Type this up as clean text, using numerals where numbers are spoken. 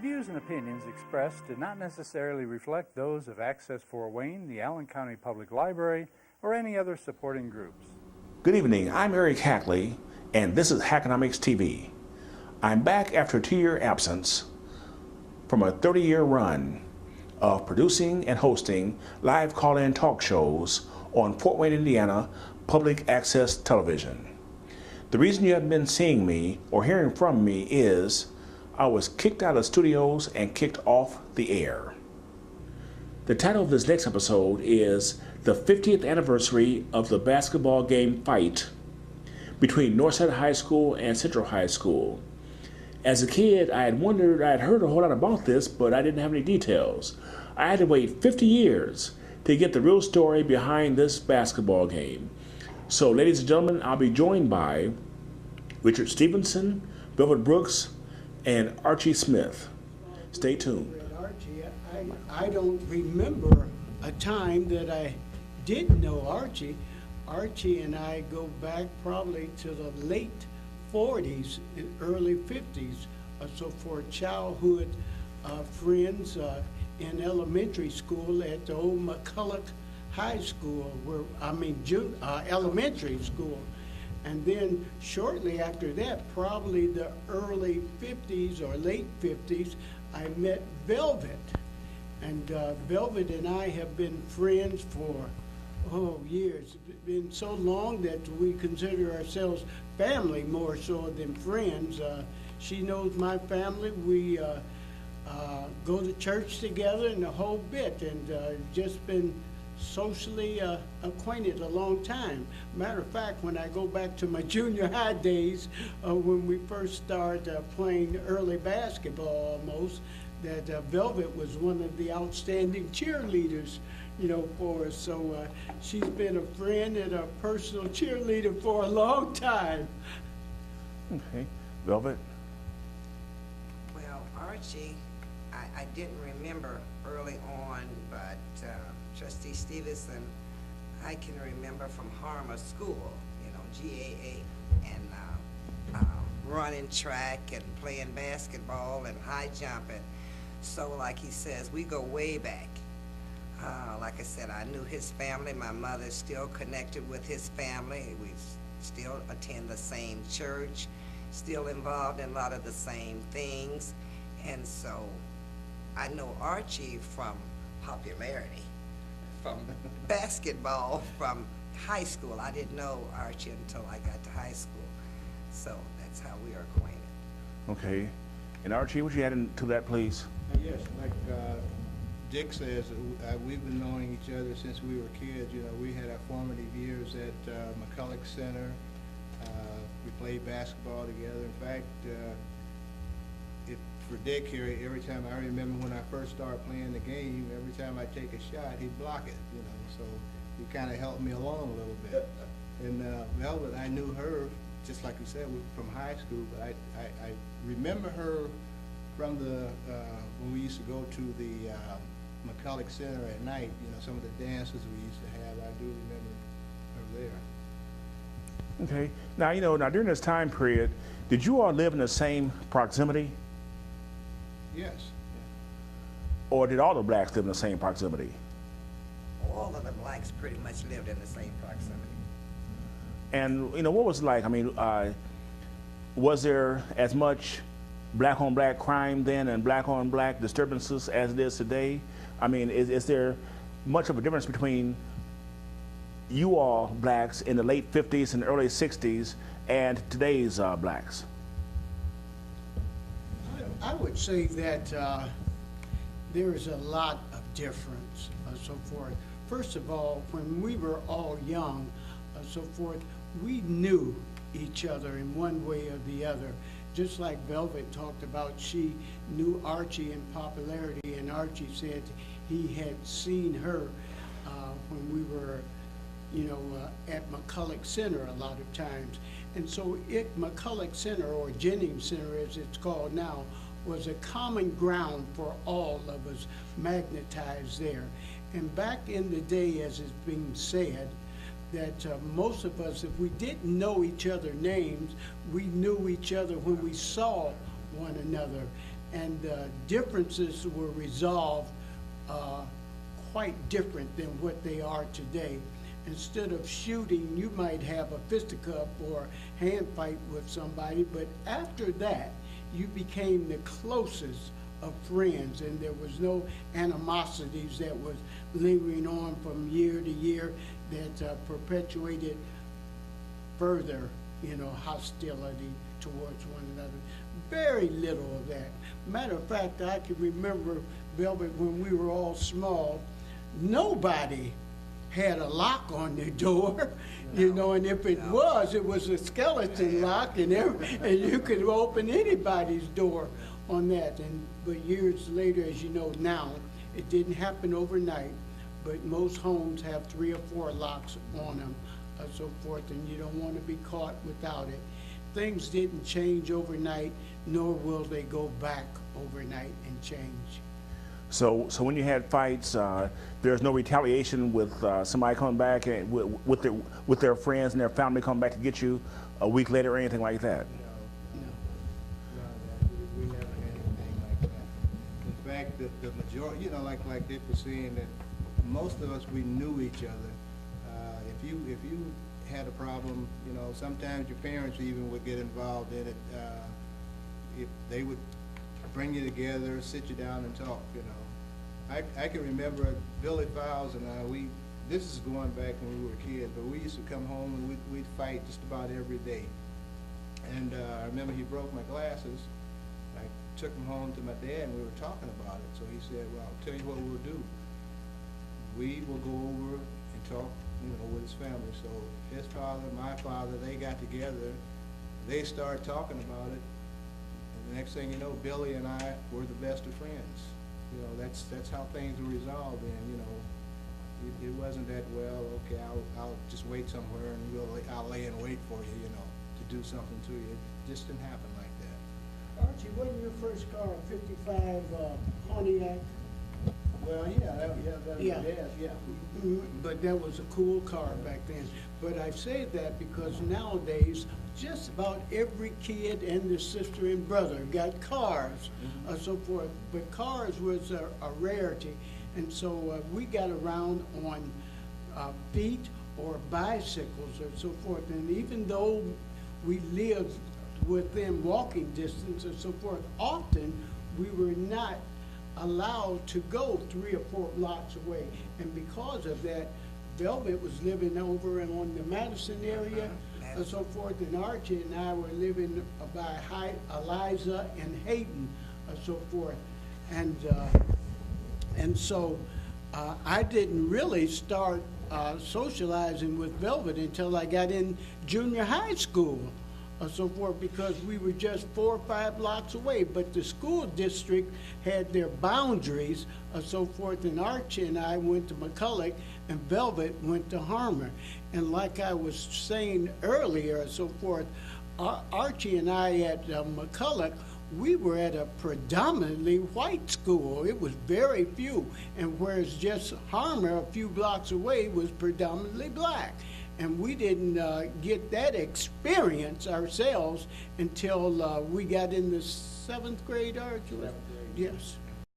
views and opinions expressed do not necessarily reflect those of Access Fort Wayne, the Allen County Public Library, or any other supporting groups. Good evening, I'm Eric Hackley, and this is HackonomicsTV. I'm back after a 2-year absence from a 30-year run of producing and hosting live call-in talk shows on Fort Wayne, Indiana, public access television. The reason you haven't been seeing me or hearing from me is I was kicked out of studios and kicked off the air. The title of this next episode is the 50th anniversary of the basketball game fight between No.Side High School and Central High School. As a kid, I had heard a whole lot about this, but I didn't have any details. I had to wait 50 years to get the real story behind this basketball game. So, ladies and gentlemen, I'll be joined by Richard Stevenson, Velvet Brooks, and Archie Smith. Stay tuned. Archie, I don't remember a time that I didn't know Archie. Archie and I go back probably to the late 40s and early 50s. So for childhood friends in elementary school at the old McCulloch High School, elementary school. And then shortly after that, probably the early 50s or late 50s, I met Velvet. And Velvet and I have been friends for, years. It's been so long that we consider ourselves family more so than friends. She knows my family. We go to church together and the whole bit, and just been socially acquainted a long time. Matter of fact, when I go back to my junior high days, when we first started playing early basketball almost, that Velvet was one of the outstanding cheerleaders, for us. So she's been a friend and a personal cheerleader for a long time. Okay. Velvet? Well, Archie, I didn't remember early on, but Trustee Stevenson, I can remember from Harmer School, GAA, and running track and playing basketball and high jumping. So like he says, we go way back. Like I said, I knew his family. My mother's still connected with his family. We still attend the same church, still involved in a lot of the same things. And so I know Archie from popularity, from basketball, from high school. I didn't know Archie until I got to high school. So that's how we are acquainted. Okay. And Archie, would you add into that, please? Yes, like Dick says, we've been knowing each other since we were kids. We had our formative years at McCulloch Center. We played basketball together. In fact, for Dick here, every time I remember when I first started playing the game, every time I take a shot, he'd block it, so he kind of helped me along a little bit. And Velvet, I knew her, just like you said, from high school, but I remember her from when we used to go to the McCulloch Center at night, some of the dances we used to have. I do remember her there. Okay. Now, now during this time period, did you all live in the same proximity? Yes. Or did all the blacks live in the same proximity? All of the blacks pretty much lived in the same proximity. And, what was it like? I mean, was there as much black-on-black crime then and black-on-black disturbances as it is today? I mean, is there much of a difference between you all blacks in the late 50s and early 60s and today's blacks? I would say that there is a lot of difference, so forth. First of all, when we were all young, so forth, we knew each other in one way or the other. Just like Velvet talked about, she knew Archie in popularity, and Archie said he had seen her when we were, at McCulloch Center a lot of times. And so McCulloch Center, or Jennings Center as it's called now, was a common ground for all of us magnetized there. And back in the day, as it's being said, that most of us, if we didn't know each other's names, we knew each other when we saw one another. and differences were resolved quite different than what they are today. Instead of shooting, you might have a fisticuff or hand fight with somebody, but after that, you became the closest of friends, and there was no animosities that was lingering on from year to year that perpetuated further, hostility towards one another. Very little of that. Matter of fact, I can remember, Velvet, when we were all small, nobody had a lock on their door, and if it was a skeleton lock, and you could open anybody's door on that. But years later, as you know now, it didn't happen overnight, but most homes have 3 or 4 locks on them, so forth, and you don't want to be caught without it. Things didn't change overnight, nor will they go back overnight and change. So when you had fights, there's no retaliation with somebody coming back and with their friends and their family coming back to get you a week later or anything like that? No, we never had anything like that. In fact, the majority, like Dick was saying, that most of us, we knew each other. If you had a problem, sometimes your parents even would get involved in it. If they would bring you together, sit you down and talk, I can remember Billy Fowles and I, this is going back when we were kids, but we used to come home and we'd fight just about every day. And I remember he broke my glasses. I took him home to my dad and we were talking about it. So he said, well, I'll tell you what we'll do. We will go over and talk, with his family. So his father, my father, they got together. They started talking about it. And the next thing you know, Billy and I were the best of friends. That's how things were resolved. And it wasn't that, well, okay, I'll just wait somewhere and I'll lay in wait for you, to do something to you. It just didn't happen like that. Archie, wasn't your first car a 55 Pontiac? Well, that was Yeah. Dad's, yeah. But that was a cool car back then. But I say that because nowadays, just about every kid and their sister and brother got cars, so forth. But cars was a rarity. And so we got around on feet or bicycles or so forth. And even though we lived within walking distance or so forth, often we were not allowed to go 3 or 4 blocks away. And because of that, Velvet was living over on the Madison area and so forth, and Archie and I were living by Eliza and Hayden and so forth. And so I didn't really start socializing with Velvet until I got in junior high school. So forth, because we were just 4 or 5 blocks away, but the school district had their boundaries, so forth, and Archie and I went to McCulloch, and Velvet went to Harmer. And like I was saying earlier, so forth, Archie and I at McCulloch, we were at a predominantly white school. It was very few, and whereas just Harmer, a few blocks away, was predominantly black. And we didn't get that experience ourselves until we got in the 7th grade, Archie? 7th grade. Yes.